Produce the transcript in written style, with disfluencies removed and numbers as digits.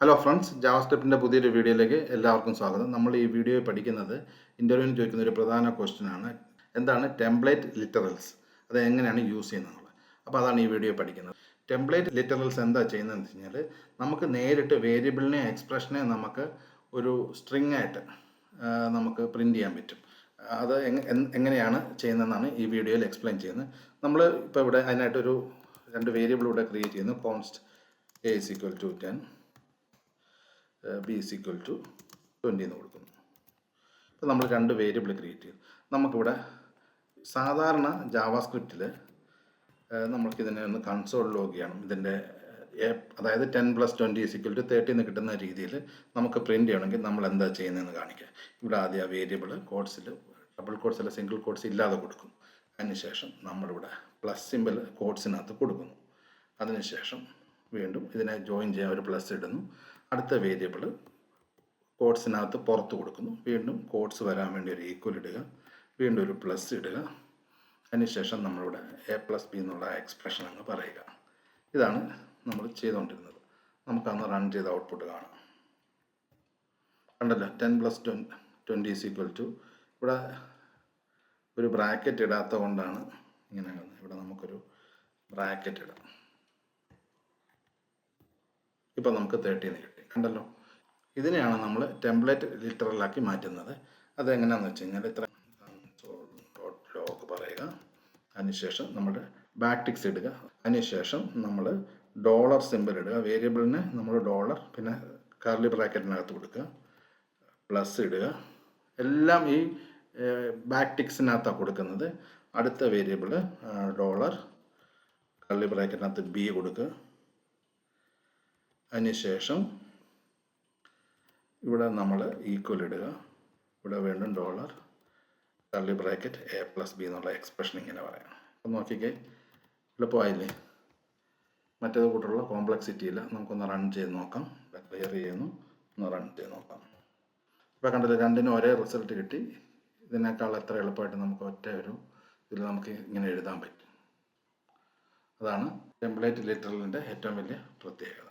Hello friends, ജാവാസ്ക്രിപ്റ്റിൻ്റെ പുതിയൊരു വീഡിയോയിലേക്ക് എല്ലാവർക്കും സ്വാഗതം. നമ്മൾ ഈ വീഡിയോ പഠിക്കുന്നത് ഇൻ്റർവ്യൂവിന് ചോദിക്കുന്ന ഒരു പ്രധാന ക്വസ്റ്റ്യൻ ആണ്. എന്താണ് ടെംപ്ലേറ്റ് ലിറ്ററൽസ്, അത് എങ്ങനെയാണ് യൂസ് ചെയ്യുന്നത്. അപ്പോൾ അതാണ് ഈ വീഡിയോ പഠിക്കുന്നത്. ടെംപ്ലേറ്റ് ലിറ്ററൽസ് എന്താ ചെയ്യുന്നതെന്ന് വെച്ച് കഴിഞ്ഞാൽ, നമുക്ക് നേരിട്ട് വേരിയബിളിനെ എക്സ്പ്രഷനെ നമുക്ക് ഒരു സ്ട്രിങ് ആയിട്ട് നമുക്ക് പ്രിൻ്റ് ചെയ്യാൻ പറ്റും. അത് എങ്ങനെയാണ് ചെയ്യുന്നതെന്നാണ് ഈ വീഡിയോയിൽ എക്സ്പ്ലെയിൻ ചെയ്യുന്നത്. നമ്മൾ ഇപ്പോൾ ഇവിടെ അതിനായിട്ടൊരു രണ്ട് വേരിയബിൾ ഇവിടെ ക്രിയേറ്റ് ചെയ്യുന്നു. Const a is equal to 10, b is equal to 20 എന്ന് കൊടുക്കുന്നു. ഇപ്പോൾ നമ്മൾ രണ്ട് വേരിയബിൾ ക്രിയേറ്റ് ചെയ്തു. നമുക്കിവിടെ സാധാരണ ജാവാസ്ക്രിപ്റ്റിൽ നമുക്കിതിനെ ഒന്ന് കൺസോൾ ലോഗ് ചെയ്യണം. ഇതിൻ്റെ അതായത് 10 + 20 = 30 എന്ന് കിട്ടുന്ന രീതിയിൽ നമുക്ക് പ്രിൻ്റ് ചെയ്യണമെങ്കിൽ നമ്മൾ എന്താ ചെയ്യുന്നതെന്ന് കാണിക്കുക. ഇവിടെ ആദ്യം ആ വേരിയബിൾ കോഡ്സിൽ ഡബിൾ കോഡ്സ് അല്ല സിംഗിൾ കോഡ്സ് ഇല്ലാതെ കൊടുക്കും. അതിനുശേഷം നമ്മളിവിടെ പ്ലസ് സിമ്പിൾ കോഡ്സിനകത്ത് കൊടുക്കുന്നു. അതിനുശേഷം വീണ്ടും ഇതിനെ ജോയിൻ ചെയ്യാൻ ഒരു പ്ലസ് ഇടുന്നു. അടുത്ത വേരിയബിൾ കോഡ്സിനകത്ത് പുറത്ത് കൊടുക്കുന്നു. വീണ്ടും കോഡ്സ് വരാൻ വേണ്ടി ഒരു ഈക്വൽ ഇടുക, വീണ്ടും ഒരു പ്ലസ് ഇടുക. അതിനുശേഷം നമ്മളിവിടെ a+b എന്നുള്ള എക്സ്പ്രഷൻ അങ്ങ് പറയുക. ഇതാണ് നമ്മൾ ചെയ്തുകൊണ്ടിരുന്നത്. നമുക്കന്ന് റൺ ചെയ്ത ഔട്ട്പുട്ട് കാണാം. കണ്ടല്ലോ, 10 + 20 ഇവിടെ ഒരു ബ്രാക്കറ്റ് ഇടാത്ത കൊണ്ടാണ് ഇങ്ങനെ. ഇവിടെ നമുക്കൊരു ബ്രാക്കറ്റ് ഇടാം. ഇപ്പോൾ നമുക്ക് 30 എന്ന് കിട്ടി. കണ്ടല്ലോ, ഇതിനെയാണ് നമ്മൾ ടെംപ്ലേറ്റ് ലിറ്ററലാക്കി മാറ്റുന്നത്. അതെങ്ങനെയാണെന്ന് വെച്ച് കഴിഞ്ഞാൽ ഇത്ര ലോഗ് പറയുക, അതിനുശേഷം നമ്മൾ ബാക്ടിക്സ് ഇടുക, അതിനുശേഷം നമ്മൾ ഡോളർ സിമ്പിൾ ഇടുക. വേരിയബിളിന് നമ്മൾ ഡോളർ, പിന്നെ കർലി ബ്രാക്കറ്റിനകത്ത് കൊടുക്കുക, പ്ലസ് ഇടുക. എല്ലാം ഈ ബാക്ടിക്സിനകത്താണ് കൊടുക്കുന്നത്. അടുത്ത വേരിയബിൾ ഡോളർ കർലി ബ്രാക്കറ്റിനകത്ത് ബി കൊടുക്കുക. അതിനുശേഷം ഇവിടെ നമ്മൾ ഈക്വൽ ഇടുക, ഇവിടെ വീണ്ടും ഡോളർ കർലി ബ്രാക്കറ്റ് a+b എന്നുള്ള എക്സ്പ്രഷൻ ഇങ്ങനെ പറയാം. അപ്പം നോക്കിക്കേ, എളുപ്പമായില്ലേ? മറ്റേത് കൂട്ടുള്ള കോംപ്ലക്സിറ്റി ഇല്ല. നമുക്കൊന്ന് റൺ ചെയ്ത് നോക്കാം. ക്ലിയർ ചെയ്യുന്നു, ഒന്ന് റൺ ചെയ്ത് നോക്കാം. ഇപ്പോൾ കണ്ടില്ല, രണ്ടിനും ഒരേ റിസൾട്ട് കിട്ടി. ഇതിനേക്കാൾ എത്ര എളുപ്പമായിട്ട് നമുക്ക് ഒറ്റ ഒരു ഇതിൽ നമുക്ക് ഇങ്ങനെ എഴുതാൻ പറ്റും. അതാണ് ടെംപ്ലേറ്റ് ലിറ്ററലിൻ്റെ ഏറ്റവും വലിയ പ്രത്യേകത.